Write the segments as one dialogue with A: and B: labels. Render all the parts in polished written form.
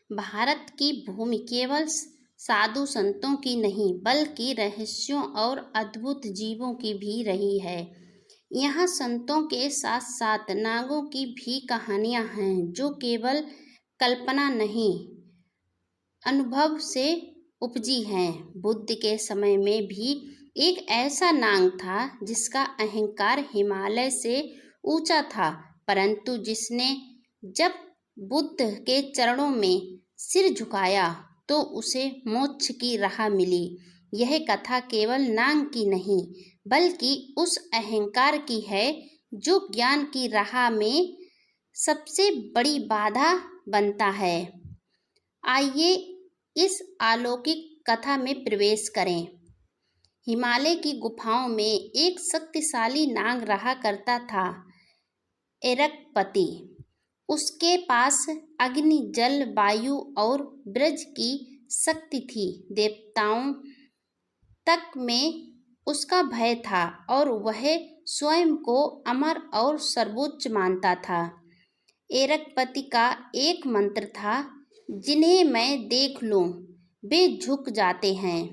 A: भारत की भूमि केवल साधु संतों की नहीं बल्कि रहस्यों और अद्भुत जीवों की भी रही है। यहाँ संतों के साथ साथ नागों की भी कहानियाँ हैं जो केवल कल्पना नहीं अनुभव से उपजी हैं। बुद्ध के समय में भी एक ऐसा नाग था जिसका अहंकार हिमालय से ऊंचा था, परंतु जिसने जब बुद्ध के चरणों में सिर झुकाया तो उसे मोक्ष की राह मिली। यह कथा केवल नाग की नहीं बल्कि उस अहंकार की है जो ज्ञान की राह में सबसे बड़ी बाधा बनता है। आइए इस अलौकिक कथा में प्रवेश करें। हिमालय की गुफाओं में एक शक्तिशाली नाग रहा करता था, एरकपति। उसके पास अग्नि, जल, वायु और ब्रज की शक्ति थी। देवताओं तक में उसका भय था और वह स्वयं को अमर और सर्वोच्च मानता था। एरकपति का एक मंत्र था, जिन्हें मैं देख लूं वे झुक जाते हैं,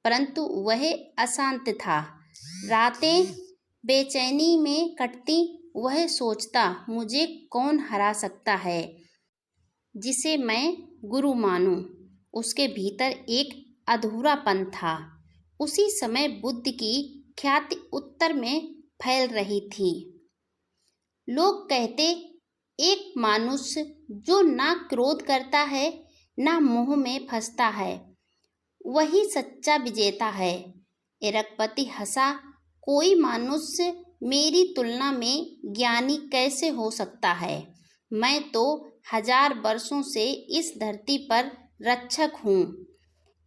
A: परंतु वह अशांत था। रातें बेचैनी में कटती। वह सोचता, मुझे कौन हरा सकता है जिसे मैं गुरु मानूं। उसके भीतर एक अधूरापन था। उसी समय बुद्ध की ख्याति उत्तर में फैल रही थी। लोग कहते, एक मनुष्य जो ना क्रोध करता है ना मोह में फंसता है, वही सच्चा विजेता है। एरकपति हंसा, कोई मनुष्य मेरी तुलना में ज्ञानी कैसे हो सकता है? मैं तो 1000 वर्षों से इस धरती पर रक्षक हूँ।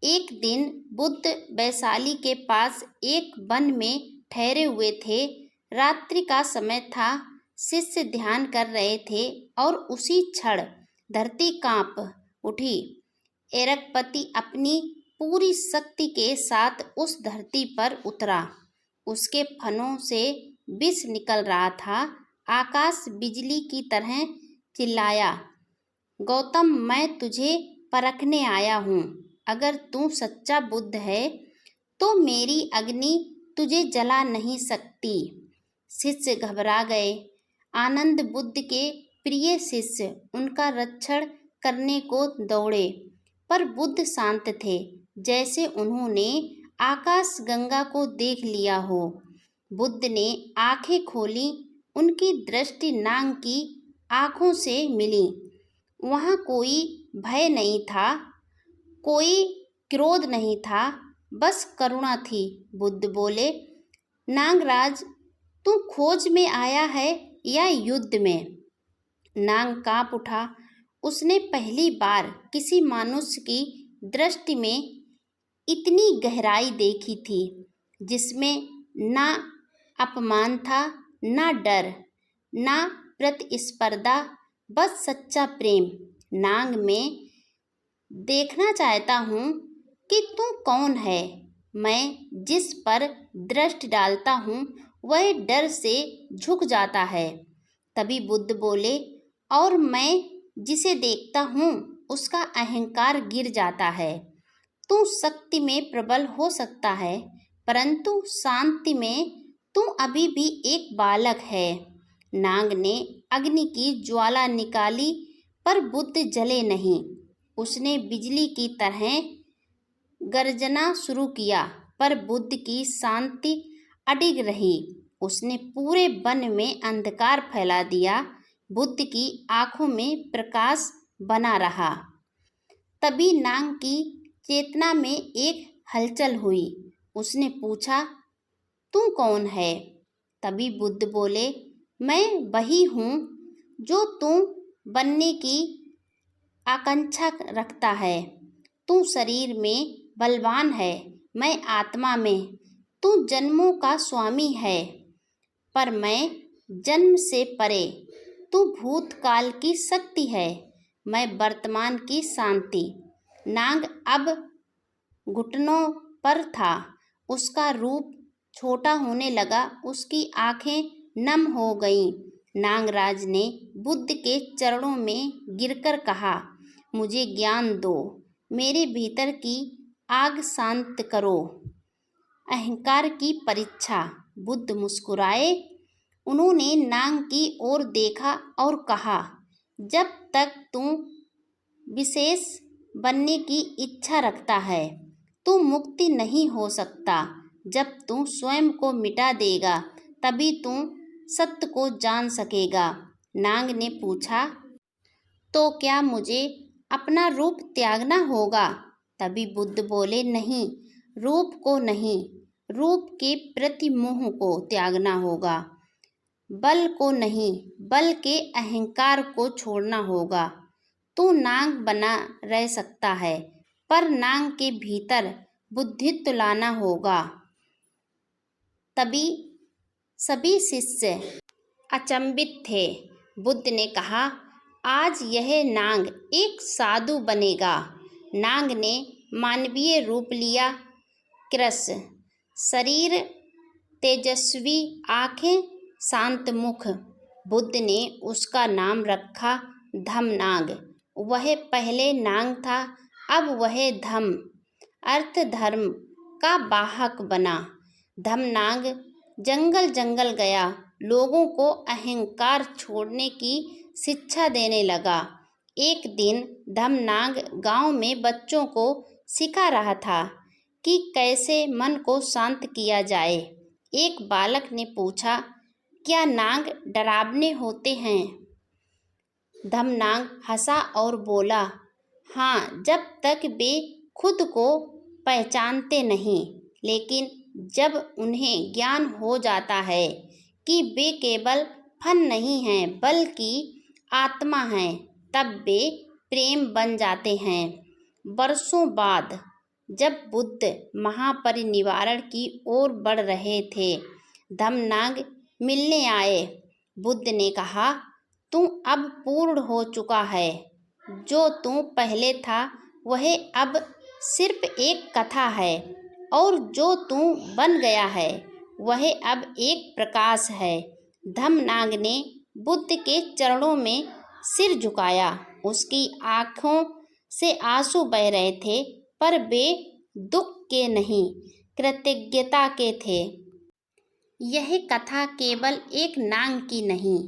A: एक दिन बुद्ध वैशाली के पास एक वन में ठहरे हुए थे। रात्रि का समय था। शिष्य ध्यान कर रहे थे और उसी क्षण धरती कांप उठी। एरकपति अपनी पूरी शक्ति के साथ उस धरती पर उतरा। उसके फनों से विष निकल रहा था। आकाश बिजली की तरह चिल्लाया, गौतम, मैं तुझे परखने आया हूँ। अगर तू सच्चा बुद्ध है तो मेरी अग्नि तुझे जला नहीं सकती। शिष्य घबरा गए। आनंद बुद्ध के प्रिय शिष्य उनका रक्षण करने को दौड़े, पर बुद्ध शांत थे, जैसे उन्होंने आकाश गंगा को देख लिया हो। बुद्ध ने आंखें खोली। उनकी दृष्टि नाग की आंखों से मिली। वहाँ कोई भय नहीं था, कोई क्रोध नहीं था, बस करुणा थी। बुद्ध बोले, नागराज, तू खोज में आया है या युद्ध में? नाग कांप उठा। उसने पहली बार किसी मनुष्य की दृष्टि में इतनी गहराई देखी थी, जिसमें ना अपमान था, ना डर, ना प्रतिस्पर्धा, बस सच्चा प्रेम। नाग, मैं देखना चाहता हूँ कि तू कौन है। मैं जिस पर दृष्टि डालता हूँ वह डर से झुक जाता है। तभी बुद्ध बोले, और मैं जिसे देखता हूँ उसका अहंकार गिर जाता है। तू शक्ति में प्रबल हो सकता है, परंतु शांति में तू अभी भी एक बालक है। नाग ने अग्नि की ज्वाला निकाली, पर बुद्ध जले नहीं। उसने बिजली की तरह गर्जना शुरू किया, पर बुद्ध की शांति अडिग रही। उसने पूरे वन में अंधकार फैला दिया। बुद्ध की आंखों में प्रकाश बना रहा। तभी नाग की चेतना में एक हलचल हुई। उसने पूछा, तू कौन है? तभी बुद्ध बोले, मैं वही हूँ जो तू बनने की आकांक्षा रखता है। तू शरीर में बलवान है, मैं आत्मा में। तू जन्मों का स्वामी है, पर मैं जन्म से परे। तू भूतकाल की शक्ति है, मैं वर्तमान की शांति। नाग अब घुटनों पर था। उसका रूप छोटा होने लगा। उसकी आंखें नम हो गईं। नागराज ने बुद्ध के चरणों में गिरकर कहा, मुझे ज्ञान दो, मेरे भीतर की आग शांत करो। अहंकार की परीक्षा। बुद्ध मुस्कुराए। उन्होंने नाग की ओर देखा और कहा, जब तक तू विशेष बनने की इच्छा रखता है तू मुक्ति नहीं हो सकता। जब तू स्वयं को मिटा देगा तभी तू सत्य को जान सकेगा। नाग ने पूछा, तो क्या मुझे अपना रूप त्यागना होगा? तभी बुद्ध बोले, नहीं, रूप को नहीं, रूप के प्रति मोह को त्यागना होगा। बल को नहीं, बल के अहंकार को छोड़ना होगा। तू नाग बना रह सकता है, पर नाग के भीतर बुद्धित्व लाना होगा। तभी सभी शिष्य अचंभित थे। बुद्ध ने कहा, आज यह नाग एक साधु बनेगा। नाग ने मानवीय रूप लिया। कृश शरीर, तेजस्वी आंखें, शांत मुख। बुद्ध ने उसका नाम रखा धम्मनाग। वह पहले नाग था, अब वह धम्म अर्थ धर्म का वाहक बना। धम्मनाग जंगल जंगल गया, लोगों को अहंकार छोड़ने की शिक्षा देने लगा। एक दिन धम्मनाग गांव में बच्चों को सिखा रहा था कि कैसे मन को शांत किया जाए। एक बालक ने पूछा, क्या नाग डरावने होते हैं? धम्मनाग हंसा और बोला, हाँ, जब तक वे खुद को पहचानते नहीं, लेकिन जब उन्हें ज्ञान हो जाता है कि वे केवल फन नहीं हैं बल्कि आत्मा हैं, तब वे प्रेम बन जाते हैं। वर्षों बाद जब बुद्ध महापरिनिर्वाण की ओर बढ़ रहे थे, धम्मनाग मिलने आए। बुद्ध ने कहा, तू अब पूर्ण हो चुका है। जो तू पहले था वह अब सिर्फ एक कथा है, और जो तू बन गया है वह अब एक प्रकाश है। धम्मनाग ने बुद्ध के चरणों में सिर झुकाया। उसकी आंखों से आंसू बह रहे थे, पर वे दुख के नहीं, कृतज्ञता के थे। यह कथा केवल एक नाग की नहीं,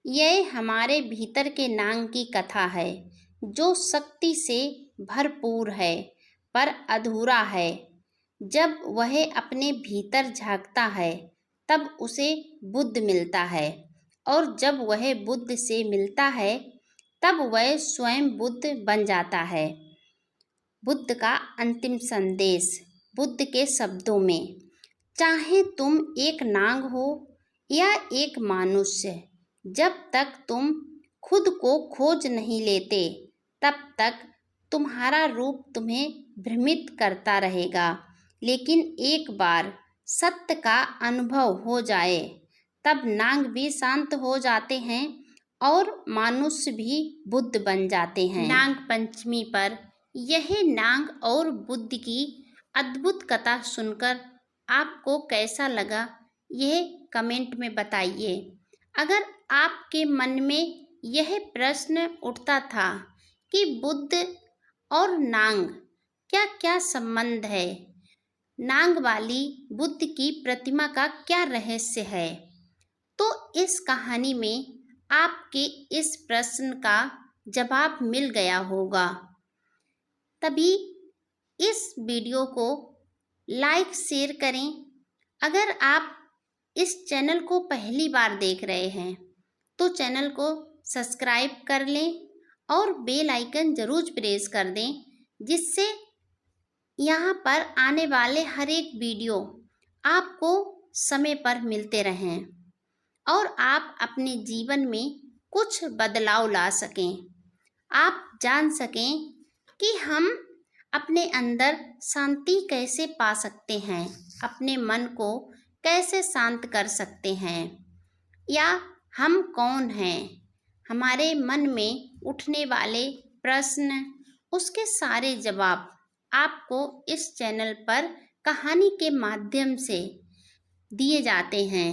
A: यह हमारे भीतर के नाग की कथा है, जो शक्ति से भरपूर है पर अधूरा है। जब वह अपने भीतर झांकता है तब उसे बुद्ध मिलता है, और जब वह बुद्ध से मिलता है तब वह स्वयं बुद्ध बन जाता है। बुद्ध का अंतिम संदेश। बुद्ध के शब्दों में, चाहे तुम एक नाग हो या एक मनुष्य, जब तक तुम खुद को खोज नहीं लेते तब तक तुम्हारा रूप तुम्हें भ्रमित करता रहेगा। लेकिन एक बार सत्य का अनुभव हो जाए तब नाग भी शांत हो जाते हैं और मनुष्य भी बुद्ध बन जाते हैं। नाग पंचमी पर यह नाग और बुद्ध की अद्भुत कथा सुनकर आपको कैसा लगा, यह कमेंट में बताइए। अगर आपके मन में यह प्रश्न उठता था कि बुद्ध और नाग क्या क्या संबंध है, नाग वाली बुद्ध की प्रतिमा का क्या रहस्य है, तो इस कहानी में आपके इस प्रश्न का जवाब मिल गया होगा। तभी इस वीडियो को लाइक शेयर करें। अगर आप इस चैनल को पहली बार देख रहे हैं तो चैनल को सब्सक्राइब कर लें और बेल आइकन ज़रूर प्रेस कर दें, जिससे यहाँ पर आने वाले हर एक वीडियो आपको समय पर मिलते रहें और आप अपने जीवन में कुछ बदलाव ला सकें। आप जान सकें कि हम अपने अंदर शांति कैसे पा सकते हैं, अपने मन को कैसे शांत कर सकते हैं, या हम कौन हैं। हमारे मन में उठने वाले प्रश्न, उसके सारे जवाब आपको इस चैनल पर कहानी के माध्यम से दिए जाते हैं।